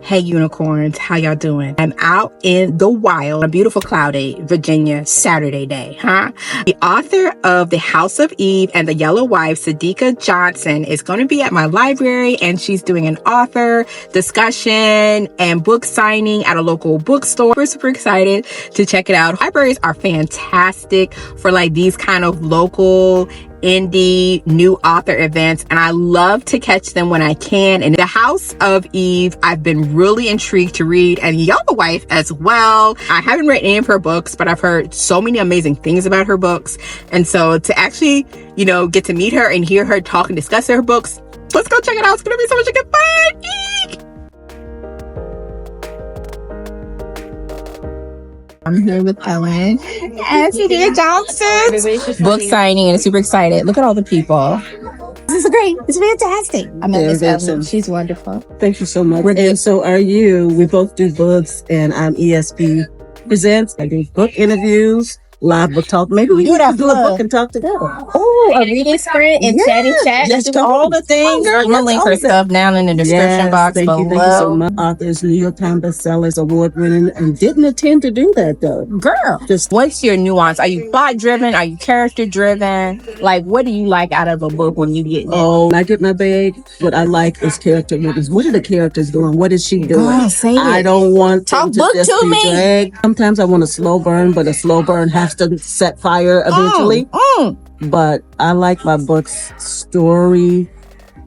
Hey unicorns, how y'all doing? I'm out in the wild, a beautiful cloudy Virginia Saturday day, The author of The House of Eve and The Yellow Wife, Sadeqa Johnson, is going to be at my library, and she's doing an author discussion and book signing at a local bookstore. We're super excited to check it out. Libraries are fantastic for like these kind of local indie new author events, and I love to catch them when I can. And The House of Eve, I've been really intrigued to read, and Yellow Wife as well. I haven't read any of her books, but I've heard so many amazing things about her books. And so to actually, get to meet her and hear her talk and discuss her books, let's go check it out. It's gonna be so much good fun. Eek! I'm here with Ellen and Sadeqa Johnson. Book signing, and super excited. Look at all the people. This is great. It's fantastic. I met Miss Ellen. She's wonderful. Thank you so much. And so are you. We both do books, and I'm ESP Presents. I do book interviews, live book talk. Maybe we can do a book and talk together. Oh, a reading sprint and chatty chat. Let's do all the things. I'm going to link her stuff down in the description box below. Thank you so much. Authors, New York Times bestsellers, award-winning, and didn't intend to do that, though. Girl, what's your nuance? Are you plot-driven? Are you character-driven? Like, what do you like out of a book when you get it? Oh, when I get my bag, what I like is character movies. What are the characters doing? What is she doing? Oh, say it. I don't want Talk to book just to be me. dragged. Sometimes I want a slow burn, but a slow burn has to set fire eventually. But I like my books story,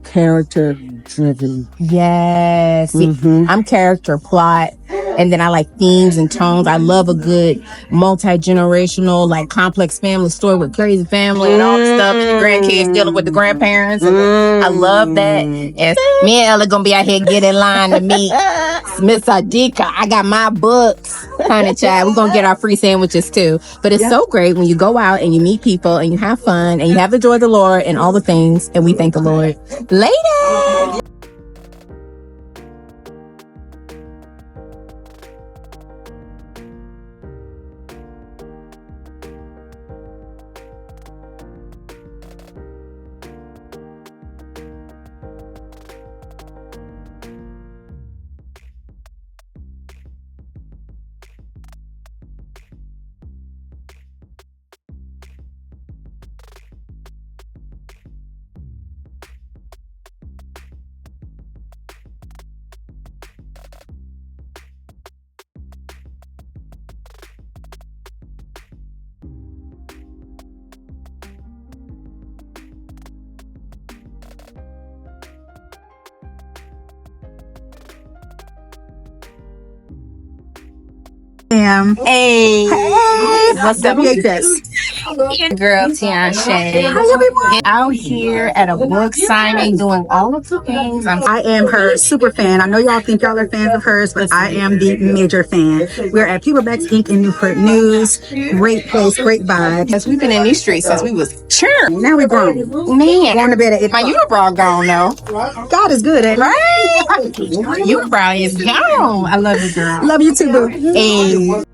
character driven. Yes. I'm character plot. And then I like themes and tones. I love a good multi-generational, like complex family story with crazy family and all the stuff. And the grandkids dealing with the grandparents. And I love that. And me and Ella gonna be out here getting in line to meet Miss Sadeqa. I got my books, honey child. We're gonna get our free sandwiches too. But it's so great when you go out and you meet people and you have fun and you have the joy of the Lord and all the things. And we thank the Lord. Later. Hey. What's up, girl Tianshay? Hi everyone. Out here at a book signing, doing all of the things. I am her super fan. I know y'all think y'all are fans of hers, but I am the major fan. We're at Paperback Ink in Newport News. Great place, great vibe. Because we've been in these streets since we was children. Now we're grown. Man, Going to bed at 8 my o'clock. unibrow gone though. God is good, ain't Right? Unibrow is gone. I love you, girl. Love you too, boo. Hey.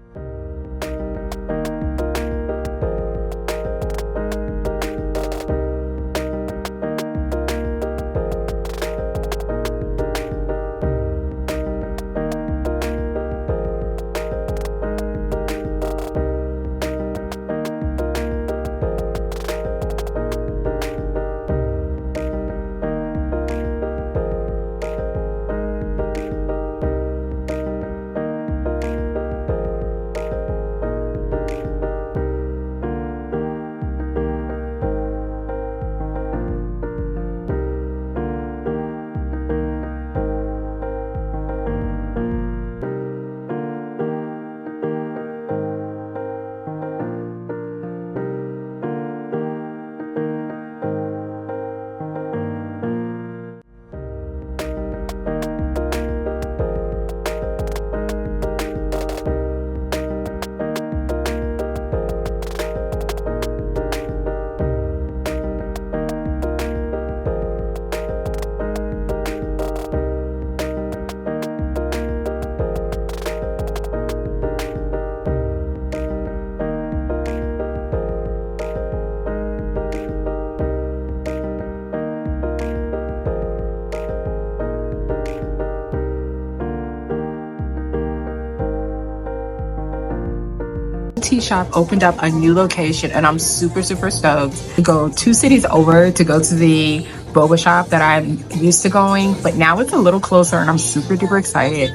tea shop opened up a new location, and I'm super stoked to go 2 cities over to go to the Boba shop that I'm used to going, but now it's a little closer and I'm super duper excited.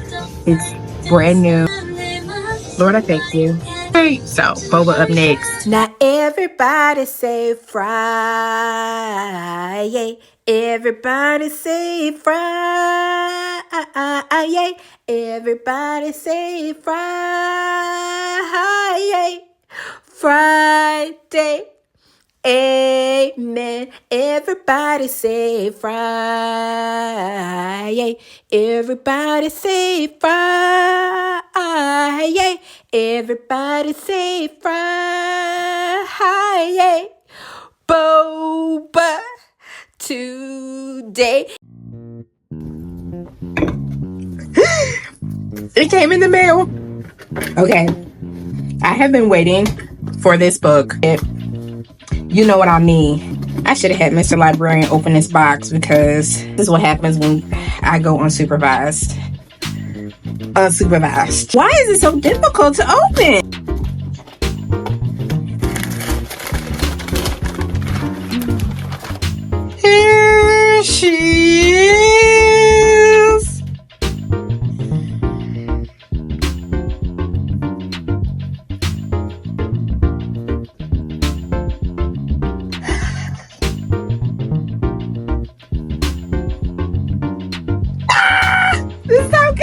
It's brand new. Lord, I thank you. Great. So Boba up next. Now everybody say Friyay. Everybody say Friyay. Everybody say Friyay. Friday. Amen. Everybody say Friyay. Everybody say Friyay. Everybody say Friyay. Boba today. It came in the mail. Okay. I have been waiting for this book. You know what I mean. I should have had Mr. Librarian open this box, because this is what happens when I go unsupervised. Why is it so difficult to open? Here she is.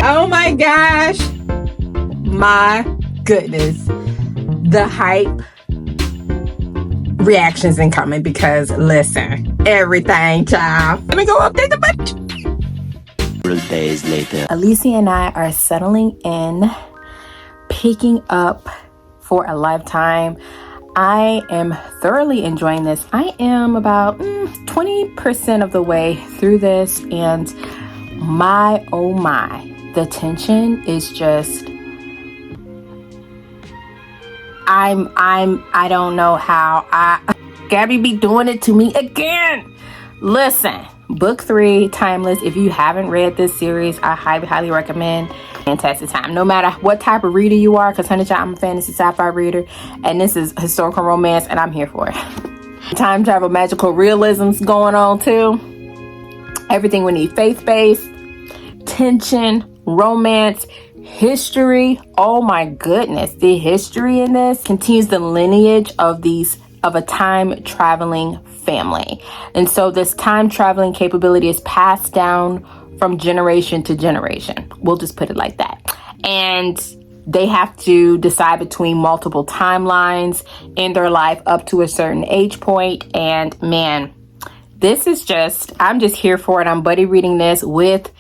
Oh my gosh. My goodness. The hype reactions incoming, because listen, everything, child. Let me go update the budget. Several days later. Alicia and I are settling in, picking up For a Lifetime. I am thoroughly enjoying this. I am about 20% of the way through this, and my oh my, the tension is just, I don't know how. Gabby be doing it to me again. Listen, book 3, Timeless. If you haven't read this series, I highly recommend. Fantastic time. No matter what type of reader you are, because honey, I'm a fantasy sci-fi reader, and this is historical romance, and I'm here for it. Time travel, magical realism's going on too. Everything we need, faith-based, tension, romance, history. Oh my goodness, the history in this continues the lineage of a time traveling family. And so this time traveling capability is passed down from generation to generation. We'll just put it like that. And they have to decide between multiple timelines in their life up to a certain age point. And man, this is just, I'm just here for it. I'm buddy reading this with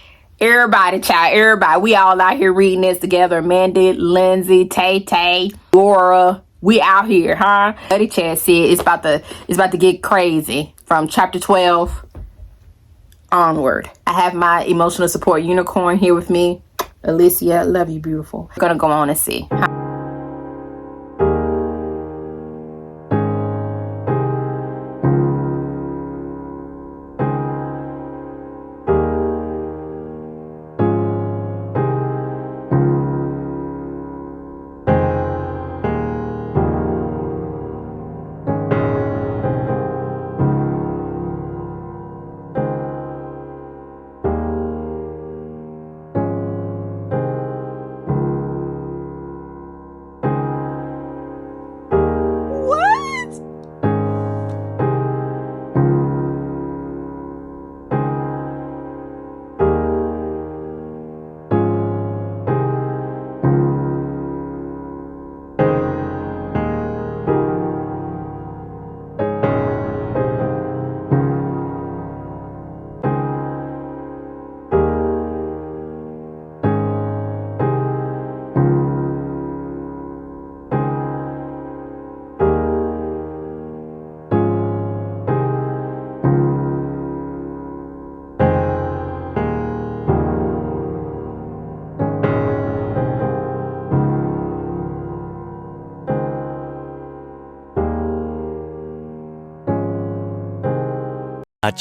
everybody, child. Everybody. We all out here reading this together. Mandy, Lindsay, Tay, Laura. We out here, huh? Buddy Chad said it's about to get crazy from chapter 12 onward. I have my emotional support unicorn here with me. Alicia, love you, beautiful. We're gonna go on and see.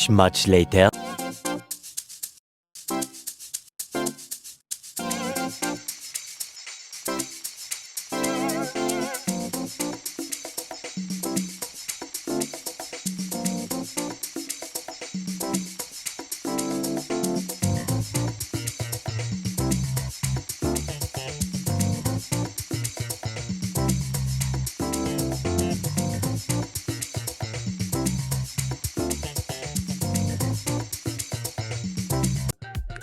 Much later.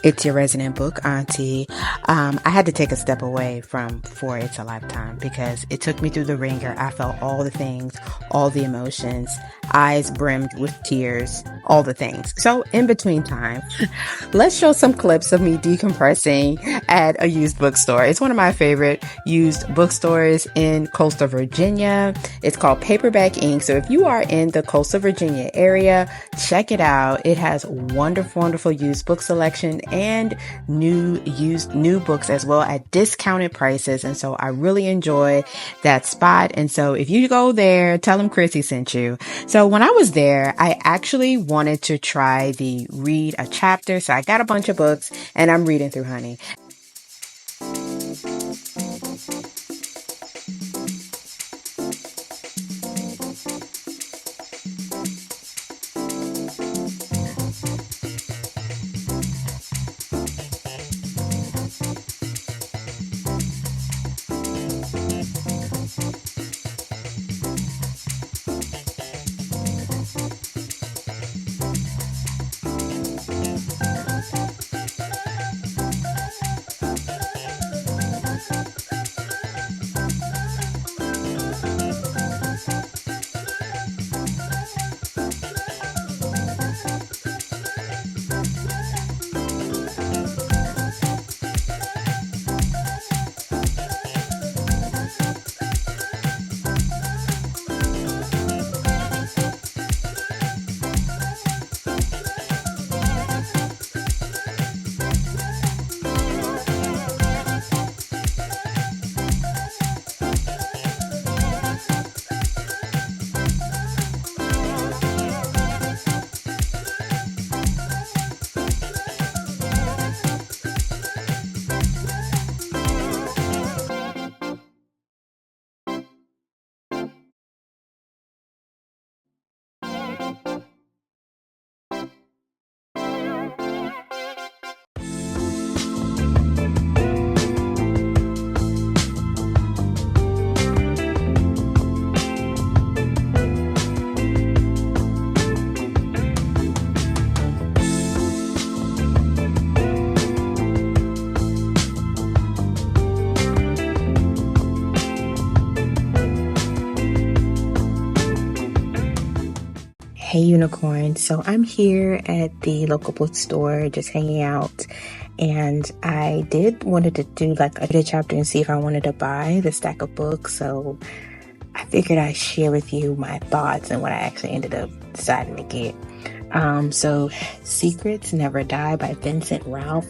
It's your resident book auntie. I had to take a step away from For It's a Lifetime because it took me through the ringer. I felt all the things, all the emotions, eyes brimmed with tears, all the things. So in between time, let's show some clips of me decompressing at a used bookstore. It's one of my favorite used bookstores in coastal Virginia. It's called Paperback Ink. So if you are in the coastal Virginia area, check it out. It has wonderful used book selection and new books as well at discounted prices. And so I really enjoy that spot. And so if you go there, tell them Chrissy sent you. So when I was there, I actually wanted to try the read a chapter. So I got a bunch of books and I'm reading through, honey. Hey unicorn, so I'm here at the local bookstore just hanging out, and I wanted to do like a chapter and see if I wanted to buy the stack of books, so I figured I'd share with you my thoughts and what I actually ended up deciding to get. So Secrets Never Die by Vincent Ralph.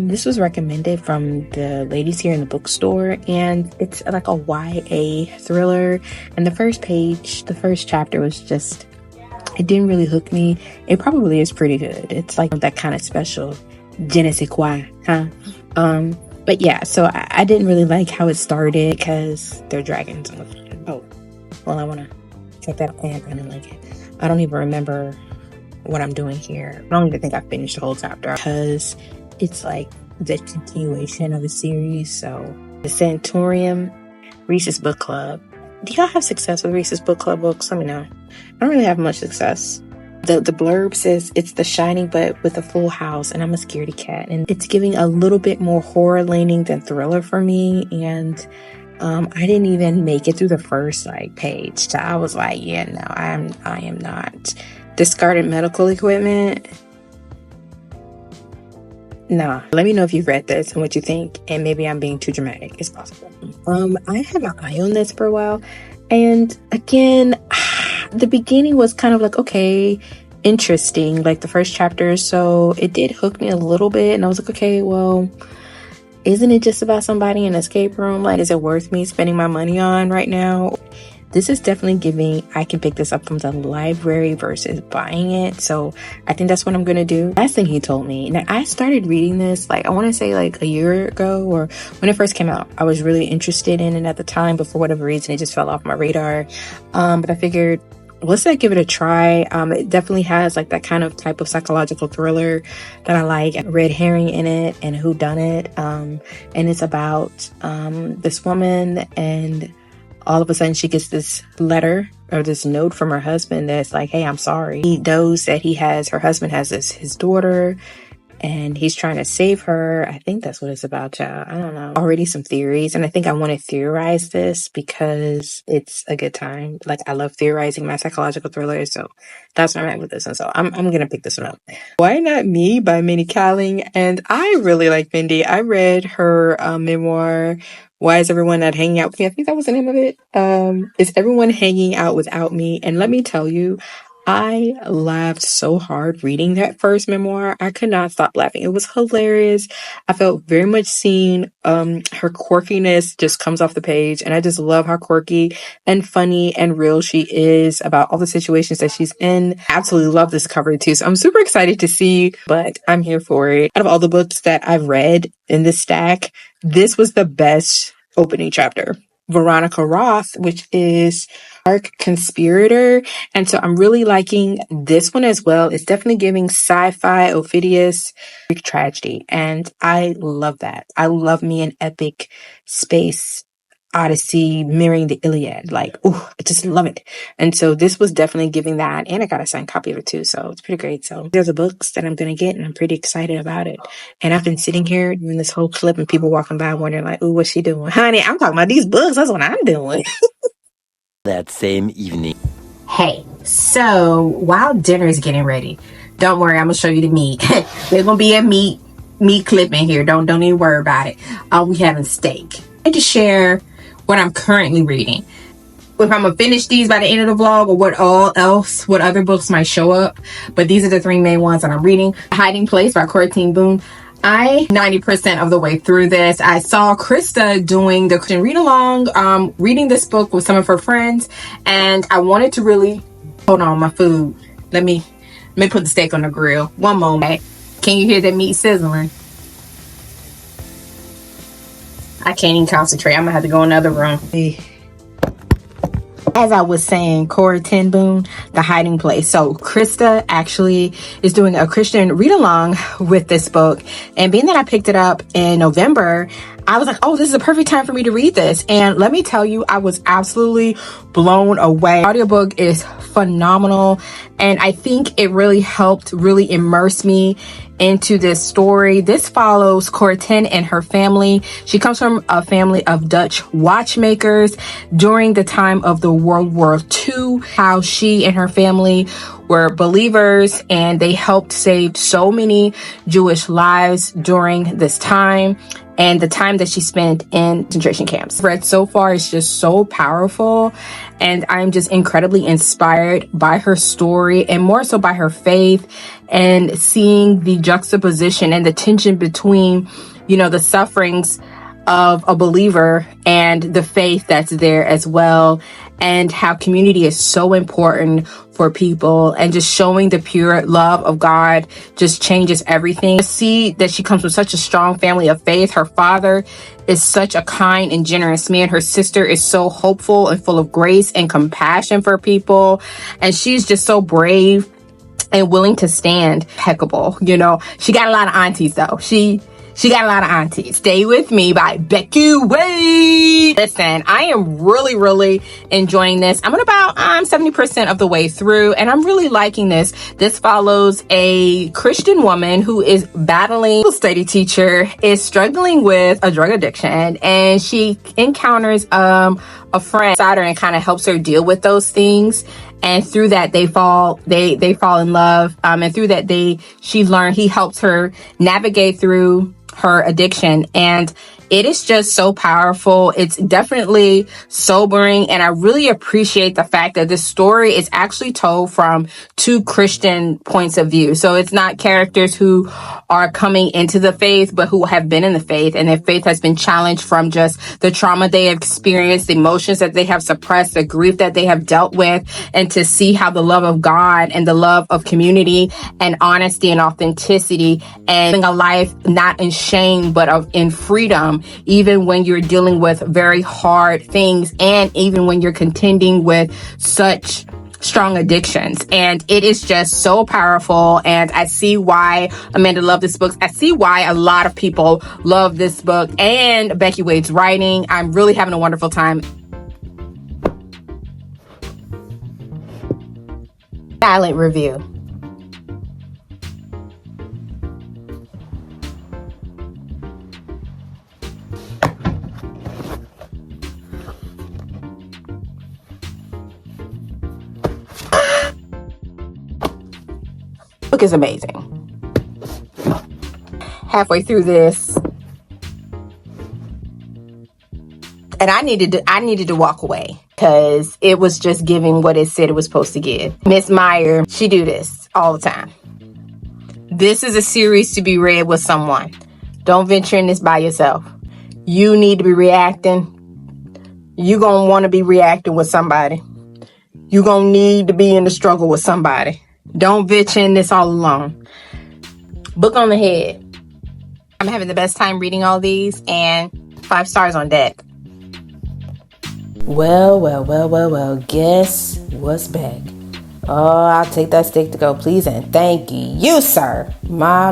This was recommended from the ladies here in the bookstore, and it's like a YA thriller. And the first chapter was just, it didn't really hook me. It probably is pretty good. It's like that kind of special je ne sais quoi, huh? But yeah, so I didn't really like how it started because they're dragons. Oh, well, I want to check that out. I didn't like it. I don't even remember what I'm doing here. I don't even think I finished the whole chapter because it's like the continuation of a series. So the Sanatorium, Reese's Book Club. Do y'all have success with Reese's Book Club books? Let me know. I don't really have much success. The blurb says it's The Shining but with a full house, and I'm a scaredy cat. And it's giving a little bit more horror leaning than thriller for me. And I didn't even make it through the first page. So I was like, yeah, no, I am not. Discarded medical equipment. Nah, let me know if you've read this and what you think, and maybe I'm being too dramatic. It's possible. I had my eye on this for a while, and again, the beginning was kind of like, okay, interesting, like the first chapter, so it did hook me a little bit, and I was like, okay, well, isn't it just about somebody in an escape room? Like, is it worth me spending my money on right now? This is definitely giving, I can pick this up from the library versus buying it. So I think that's what I'm going to do. Last thing he told me, now I started reading this, I want to say a year ago, or when it first came out. I was really interested in it at the time, but for whatever reason, it just fell off my radar. But I figured, let's give it a try. It definitely has that kind of type of psychological thriller that I like. Red herring in it and whodunit. And it's about this woman, and all of a sudden she gets this letter or this note from her husband that's like, hey, I'm sorry. He knows that her husband has his daughter, and he's trying to save her. I think that's what it's about, y'all. I don't know. Already some theories, and I think I want to theorize this because it's a good time. Like, I love theorizing my psychological thrillers, so that's where I'm at with this one. So I'm gonna pick this one up. Why Not Me by Minnie Kaling, and I really like Mindy. I read her memoir, Why Is Everyone Not Hanging Out With Me? I think that was the name of it. Is Everyone Hanging Out Without Me? And let me tell you, I laughed so hard reading that first memoir. I could not stop laughing. It was hilarious. I felt very much seen. Her quirkiness just comes off the page, and I just love how quirky and funny and real she is about all the situations that she's in. Absolutely love this cover too. So I'm super excited to see, but I'm here for it. Out of all the books that I've read in this stack, this was the best opening chapter. Veronica Roth, which is Dark Conspirator. And so I'm really liking this one as well. It's definitely giving sci-fi, Ophidius, Greek tragedy. And I love that. I love me an epic space Odyssey mirroring the Iliad. Like, ooh, I just love it. And so this was definitely giving that. And I got a signed copy of it too. So it's pretty great. So there's the books that I'm going to get, and I'm pretty excited about it. And I've been sitting here doing this whole clip and people walking by wondering like, ooh, what's she doing? Honey, I'm talking about these books. That's what I'm doing. That same evening. Hey, so while dinner is getting ready, don't worry, I'm gonna show you the meat. There's gonna be a meat clip in here. Don't even worry about it. We having steak. I need to share what I'm currently reading. If I'm gonna finish these by the end of the vlog, or what other books might show up, but these are the three main ones that I'm reading. Hiding Place by Corey Ten Boom. I 90% of the way through this. I saw Krista doing the Christian read along, reading this book with some of her friends, and I wanted to really hold on my food. Let me put the steak on the grill. One moment. Can you hear that meat sizzling? I can't even concentrate. I'm gonna have to go in another room. As I was saying, Corey Ten Boom, The Hiding Place. So Krista actually is doing a Christian read along with this book. And being that I picked it up in November, I was like, oh, this is a perfect time for me to read this. And let me tell you, I was absolutely blown away. The audiobook is phenomenal. And I think it really helped really immerse me into this story. This follows Corten and her family. She comes from a family of Dutch watchmakers during the time of the World War II, how she and her family were believers and they helped save so many Jewish lives during this time, and the time that she spent in concentration camps. Read so far is just so powerful, and I'm just incredibly inspired by her story, and more so by her faith, and seeing the juxtaposition and the tension between, you know, the sufferings of a believer and the faith that's there as well, and how community is so important for people, and just showing the pure love of God just changes everything. To see that she comes from such a strong family of faith. Her father is such a kind and generous man. Her sister is so hopeful and full of grace and compassion for people, and she's just so brave and willing to stand. Impeccable. You know, she got a lot of aunties though. She got a lot of aunties. Stay With Me by Becky Wade. Listen, I am really enjoying this. I'm at about 70% of the way through, and I'm really liking this. This follows a Christian woman who is battling, a study teacher, is struggling with a drug addiction, and she encounters a friend, and kind of helps her deal with those things. And through that, they fall in love. And through that, he helps her navigate through her addiction. And it is just so powerful. It's definitely sobering. And I really appreciate the fact that this story is actually told from two Christian points of view. So it's not characters who are coming into the faith, but who have been in the faith, and their faith has been challenged from just the trauma they have experienced, the emotions that they have suppressed, the grief that they have dealt with, and to see how the love of God and the love of community and honesty and authenticity and living a life not in shame, but in freedom, even when you're dealing with very hard things, and even when you're contending with such strong addictions. And it is just so powerful, and I see why Amanda loved this book. I see why a lot of people love this book and Becky Wade's writing. I'm really having a wonderful time. Silent review. book is amazing. Halfway through this, and I needed to walk away because it was just giving what it said it was supposed to give. Miss Meyer, she do this all the time. This is a series to be read with someone. Don't venture in this by yourself. You need to be reacting. You're going to want to be reacting with somebody. You're going to need to be in the struggle with somebody. Don't venture in this all alone. Book on the head. I'm having the best time reading all these, and 5 stars on deck. Well, guess what's back? Oh, I'll take that steak to go, please, and thank you, sir. My.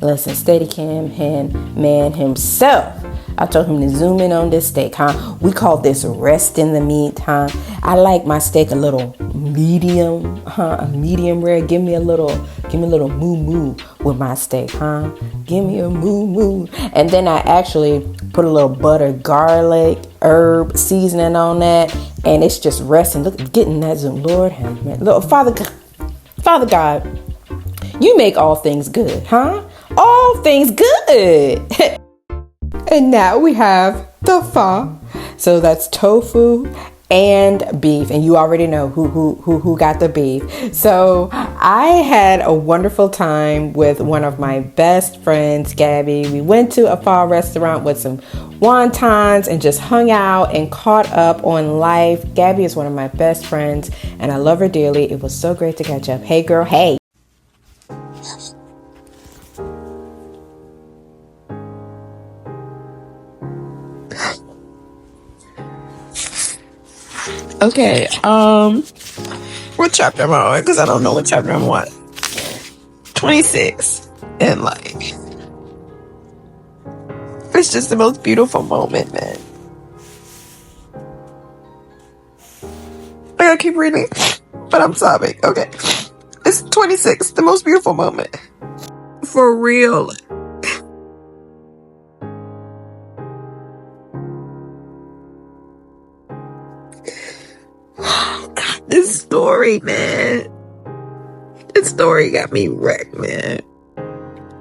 Listen, Steadicam man himself. I told him to zoom in on this steak, huh? We call this rest in the meat, huh? I like my steak a little medium, huh? A medium rare. Give me a little moo with my steak, huh? Give me a moo. And then I actually put a little butter, garlic, herb seasoning on that, and it's just resting. Look, getting that zoom. Lord have mercy. Lord, Father God, you make all things good, huh? All things good. And now we have the pho. So that's tofu and beef, and you already know who got the beef. So I had a wonderful time with one of my best friends, Gabby. We went to a pho restaurant with some wontons and just hung out and caught up on life. Gabby is one of my best friends, and I love her dearly. It was so great to catch up. Hey girl, hey. Okay, what chapter am I on? Because I don't know what chapter I'm on. 26. And like, it's just the most beautiful moment, man. I gotta keep reading, but I'm sobbing. Okay. It's 26, the most beautiful moment. For real. This story, man. This story got me wrecked, man.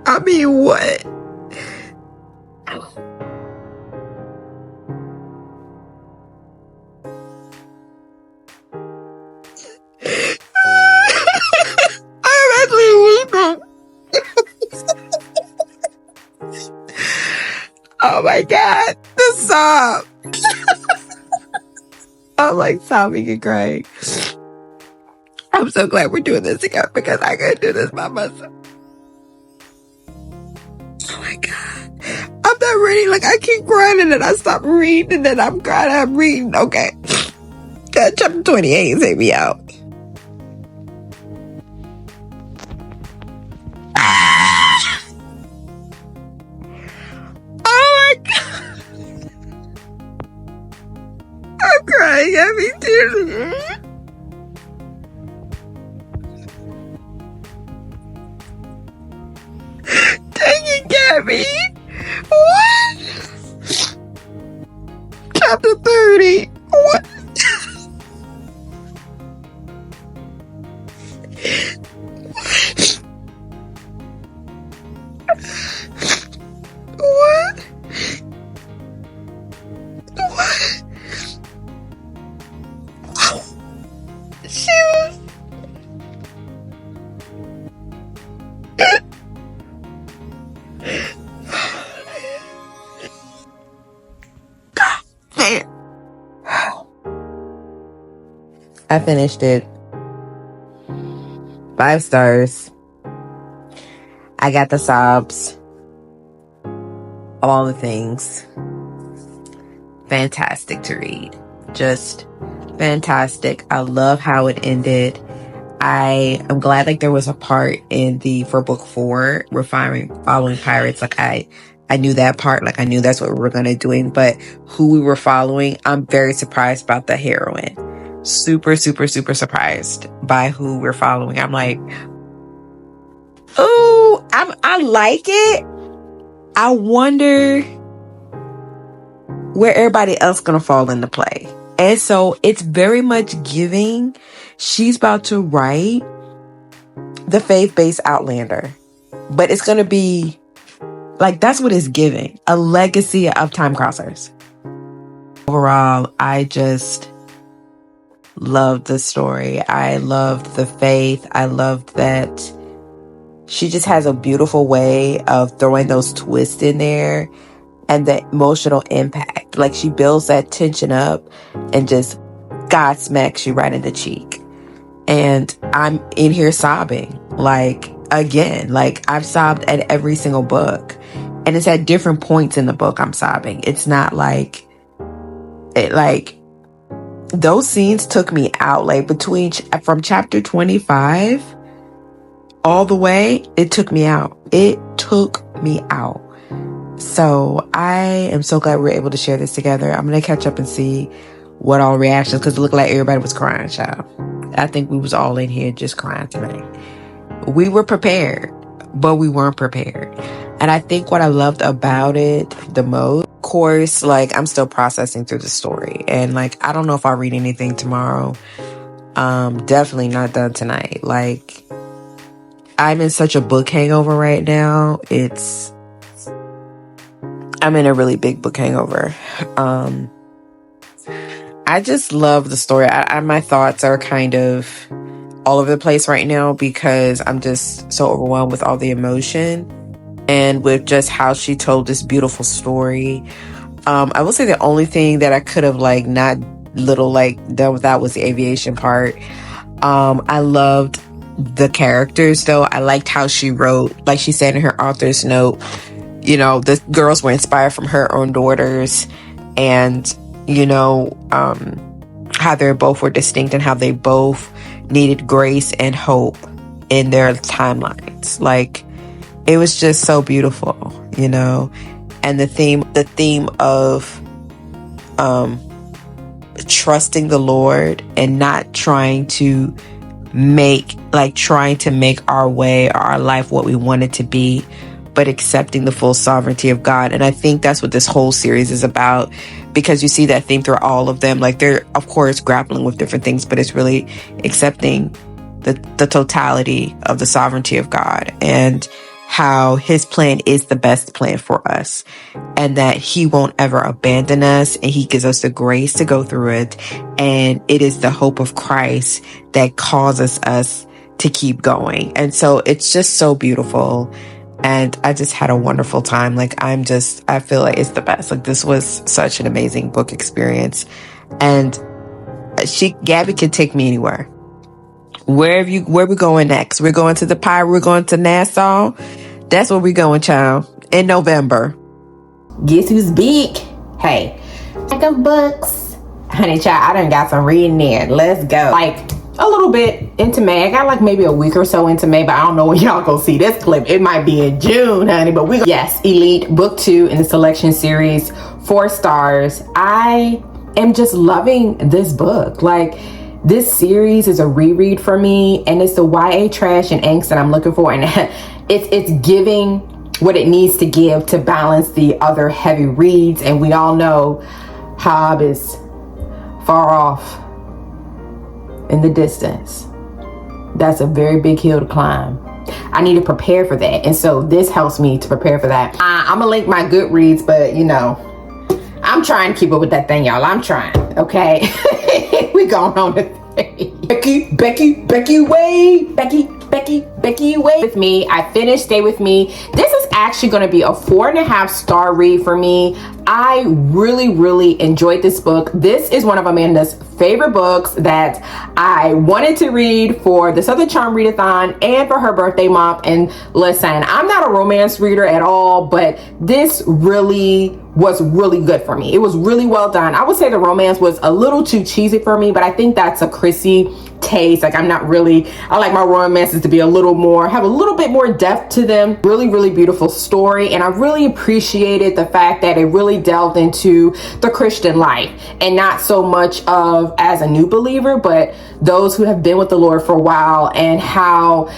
I mean, what? I'm actually weeping. Oh my God. The sob. I'm like sobbing and crying. I'm so glad we're doing this together because I couldn't do this by myself. Oh my God. I'm not ready. Like, I keep crying and then I stop reading and then I'm crying. I'm reading. Okay. Chapter 28, take me out. Oh my God. I'm crying. I mean, tears. Dang it, Gabby. What? Chapter 30. What? What? What? She was... I finished it. 5 stars. I got the sobs. All the things. Fantastic to read. Just fantastic. I love how it ended. I am glad like there was a part for book 4 we're following pirates. Like I knew that part, like I knew that's what we were gonna doing, but who we were following, I'm very surprised about the heroine. Super surprised by who we're following. I'm like, oh, I like it. I wonder where everybody else gonna fall into play. And so it's very much giving. She's about to write the faith-based Outlander. But it's going to be like, that's what it's giving. A legacy of time crossers. Overall, I just loved the story. I loved the faith. I loved that she just has a beautiful way of throwing those twists in there and the emotional impact. Like, she builds that tension up and just God smacks you right in the cheek. And I'm in here sobbing. Like, again, like, I've sobbed at every single book. And it's at different points in the book I'm sobbing. It's not like, those scenes took me out. Like, from chapter 25 all the way, it took me out. It took me out. So I am so glad we're able to share this together. I'm going to catch up and see what all reactions, because it looked like everybody was crying, child. I think we was all in here just crying tonight. We were prepared, but we weren't prepared. And I think what I loved about it the most, of course, like, I'm still processing through the story. And like, I don't know if I'll read anything tomorrow. Definitely not done tonight. Like, I'm in such a book hangover right now. I'm in a really big book hangover. I just love the story. My thoughts are kind of all over the place right now because I'm just so overwhelmed with all the emotion and with just how she told this beautiful story. I will say the only thing that I could have done without was the aviation part. I loved the characters though. I liked how she wrote, like she said in her author's note, you know, the girls were inspired from her own daughters, and how they both were distinct and how they both needed grace and hope in their timelines. Like, it was just so beautiful, and the theme of trusting the Lord and not trying to make our way or our life what we want it to be, but accepting the full sovereignty of God. And I think that's what this whole series is about, because you see that theme through all of them. Like, they're of course grappling with different things, but it's really accepting the totality of the sovereignty of God and how his plan is the best plan for us, and that he won't ever abandon us, and he gives us the grace to go through it. And it is the hope of Christ that causes us to keep going. And so it's just so beautiful. And I just had a wonderful time. Like, I feel like it's the best. Like, this was such an amazing book experience. And Gabby can take me anywhere. Where we going next? We're going to the Pirate. We're going to Nassau. That's where we going, child. In November. Guess who's big? Hey, pack of books. Honey, child, I done got some reading in. Let's go. Like, a little bit into May. I got maybe a week or so into May, but I don't know when y'all gonna see this clip. It might be in June, honey, but yes, Elite Book 2 in the selection series, 4 stars. I am just loving this book. Like, this series is a reread for me, and it's the YA trash and angst that I'm looking for, and it's giving what it needs to give to balance the other heavy reads. And we all know Hob is far off in the distance. That's a very big hill to climb. I need to prepare for that, and so this helps me to prepare for that. I'm gonna link my Goodreads, but I'm trying to keep up with that thing, y'all. I'm trying. Okay. We going on the thing. Becky Wade with me. I finished Stay With Me. This is actually going to be a 4.5 star read for me. I really enjoyed this book. This is one of Amanda's favorite books that I wanted to read for the Southern Charm Readathon and for her birthday month. And listen, I'm not a romance reader at all, but this really was really good for me. It was really well done. I would say the romance was a little too cheesy for me, but I think that's a Chrissy taste. Like, I like my romances to be have a little bit more depth to them. Really beautiful story. And I really appreciated the fact that it really delved into the Christian life, and not so much of as a new believer, but those who have been with the Lord for a while, and how,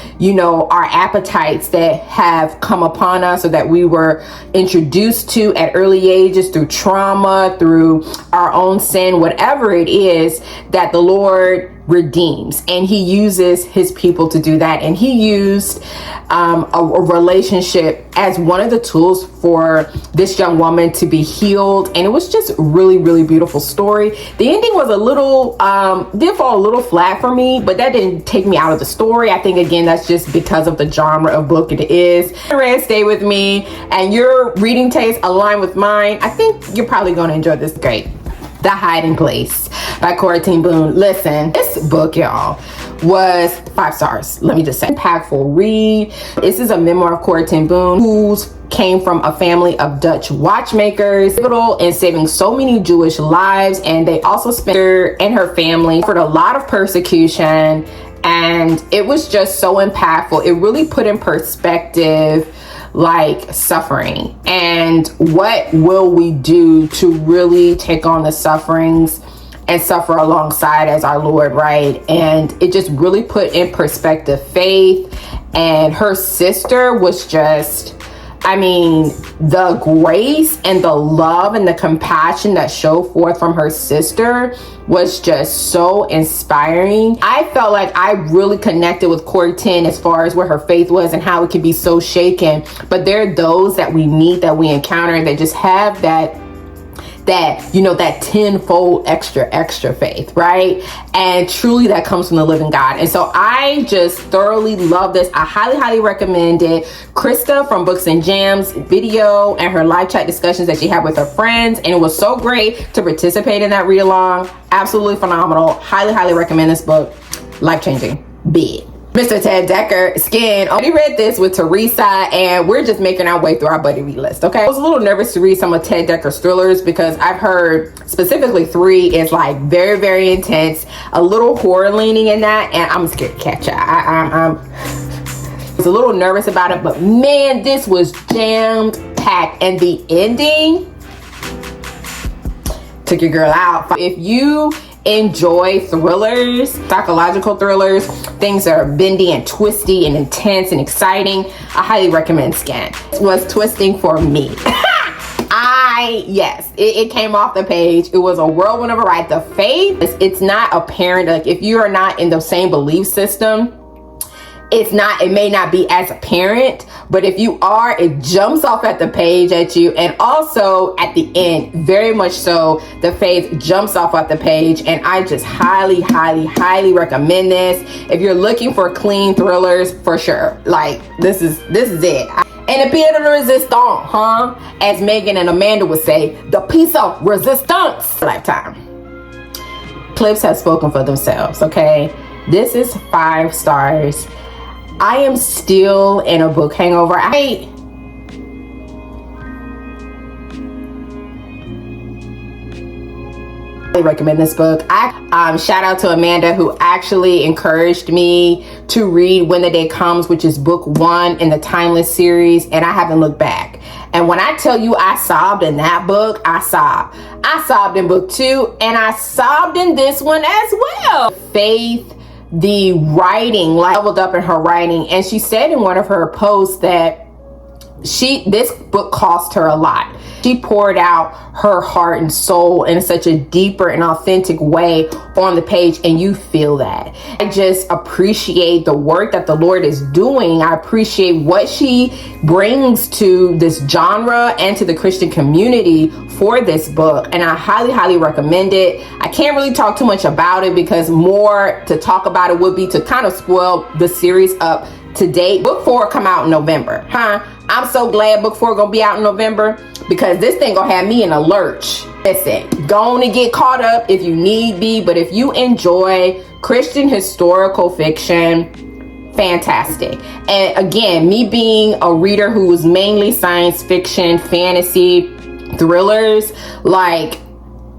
our appetites that have come upon us, or that we were introduced to at early ages through trauma, through our own sin, whatever it is, that the Lord redeems, and he uses his people to do that. And he used a relationship as one of the tools for this young woman to be healed, and it was just really, really beautiful story. The ending was a little did fall a little flat for me, but that didn't take me out of the story. I think again that's just because of the genre of book it is. Stay with me, and your reading taste align with mine. I think you're probably going to enjoy this. Great. The Hiding Place by Corey Ten Boom. Listen, this book, y'all, was 5 stars. Let me just say, impactful read. This is a memoir of Corey Ten Boom, who came from a family of Dutch watchmakers, pivotal in saving so many Jewish lives, and they also spent her and her family for a lot of persecution, and it was just so impactful. It really put in perspective like suffering and what will we do to really take on the sufferings and suffer alongside as our Lord, right? And it just really put in perspective faith. And her sister was just, I mean, the grace and the love and the compassion that showed forth from her sister was just so inspiring. I felt like I really connected with Corey Ten as far as where her faith was and how it could be so shaken. But there are those that we meet, that we encounter, that just have that tenfold extra faith, right? And truly that comes from the living God. And so I just thoroughly love this. I highly recommend it. Krista from Books and Jams video and her live chat discussions that she had with her friends, and it was so great to participate in that read along. Absolutely phenomenal. Highly recommend this book. Life-changing. Big. Mr. Ted Dekker, Skin. I already read this with Teresa, and we're just making our way through our buddy read list, okay? I was a little nervous to read some of Ted Dekker's thrillers because I've heard specifically 3 is like very intense, a little horror leaning in that, and I'm scared to catch it. I was a little nervous about it, but man, this was jammed packed, and the ending took your girl out. If you enjoy thrillers, psychological thrillers, things that are bendy and twisty and intense and exciting, I highly recommend Skin. It was twisting for me. It came off the page. It was a whirlwind of a ride. The faith, it's not apparent. Like if you are not in the same belief system, it may not be as apparent, but if you are, it jumps off at the page at you. And also at the end, very much so, the faith jumps off at the page. And I just highly recommend this. If you're looking for clean thrillers, for sure. Like this is it. And the piece de resistance, as Megan and Amanda would say, the piece of resistance. Lifetime. Clips have spoken for themselves, okay? This is 5 stars. I am still in a book hangover. I recommend this book. I shout out to Amanda, who actually encouraged me to read When the Day Comes, which is book 1 in the Timeless series, and I haven't looked back. And when I tell you I sobbed in that book, I sobbed in book 2, and I sobbed in this one as well. Faith, the writing, leveled up in her writing, and she said in one of her posts that this book cost her a lot. She poured out her heart and soul in such a deeper and authentic way on the page, and you feel that. I just appreciate the work that the Lord is doing. I appreciate what she brings to this genre and to the Christian community for this book, and I highly recommend it. I can't really talk too much about it because more to talk about it would be to kind of spoil the series up to date. Book 4 come out in November, I'm so glad book 4 gonna be out in November, because this thing gonna have me in a lurch. Listen, go on and get caught up if you need be, but if you enjoy Christian historical fiction, fantastic. And again, me being a reader who was mainly science fiction, fantasy, thrillers, like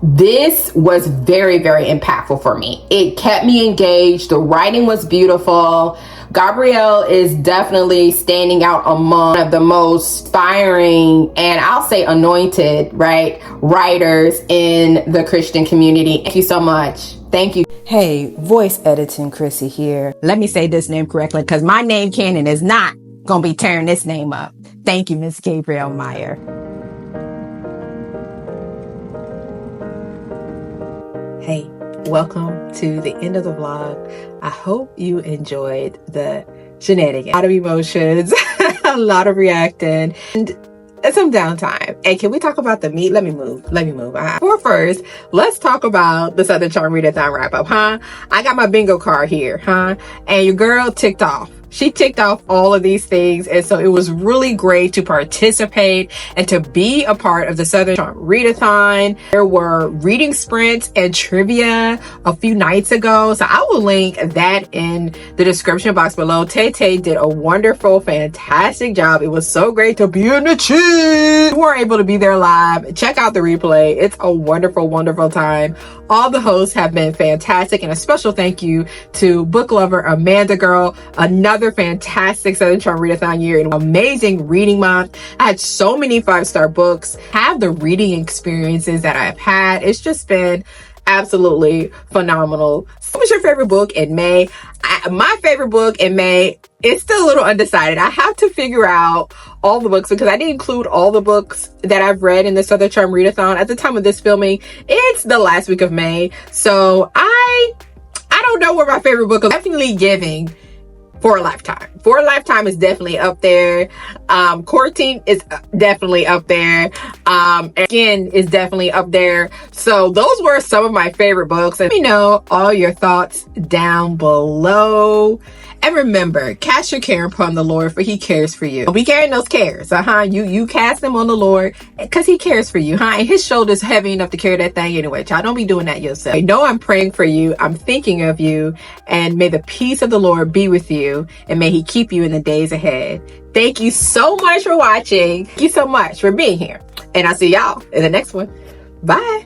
this was very impactful for me. It kept me engaged. The writing was beautiful. Gabrielle is definitely standing out among one of the most inspiring and I'll say anointed, right, writers in the Christian community. Thank you so much. Thank you. Hey, voice editing Chrissy here. Let me say this name correctly because my name canon is not going to be tearing this name up. Thank you, Miss Gabrielle Meyer. Hey, welcome to the end of the vlog. I hope you enjoyed the shenanigans. A lot of emotions, a lot of reacting, and some downtime. And can we talk about the meat? Let me move. But first, let's talk about the Southern Charm Readathon wrap up, huh? I got my bingo card here, huh? And your girl ticked off. She ticked off all of these things. And so it was really great to participate and to be a part of the Southern Charm Readathon. There were reading sprints and trivia a few nights ago. So I will link that in the description box below. Tay did a wonderful, fantastic job. It was so great to be in the chat. We weren't able to be there live. Check out the replay. It's a wonderful, wonderful time. All the hosts have been fantastic. And a special thank you to book lover Amanda Girl. Another fantastic Southern Charm Readathon year and amazing reading month. I had so many 5-star books, have the reading experiences that I've had. It's just been absolutely phenomenal. So what was your favorite book in May? My favorite book in May is still a little undecided. I have to figure out all the books because I didn't include all the books that I've read in the Southern Charm Readathon. At the time of this filming, it's the last week of May. So I don't know where my favorite book is. Definitely giving For a Lifetime. For a Lifetime is definitely up there. Courting is definitely up there. Again is definitely up there. So those were some of my favorite books. And let me know all your thoughts down below. And remember, cast your care upon the Lord, for he cares for you. Be carrying those cares, You cast them on the Lord because he cares for you, And his shoulder's heavy enough to carry that thing anyway, child. Don't be doing that yourself. I know I'm praying for you. I'm thinking of you. And may the peace of the Lord be with you. And may he keep you in the days ahead. Thank you so much for watching. Thank you so much for being here. And I'll see y'all in the next one. Bye.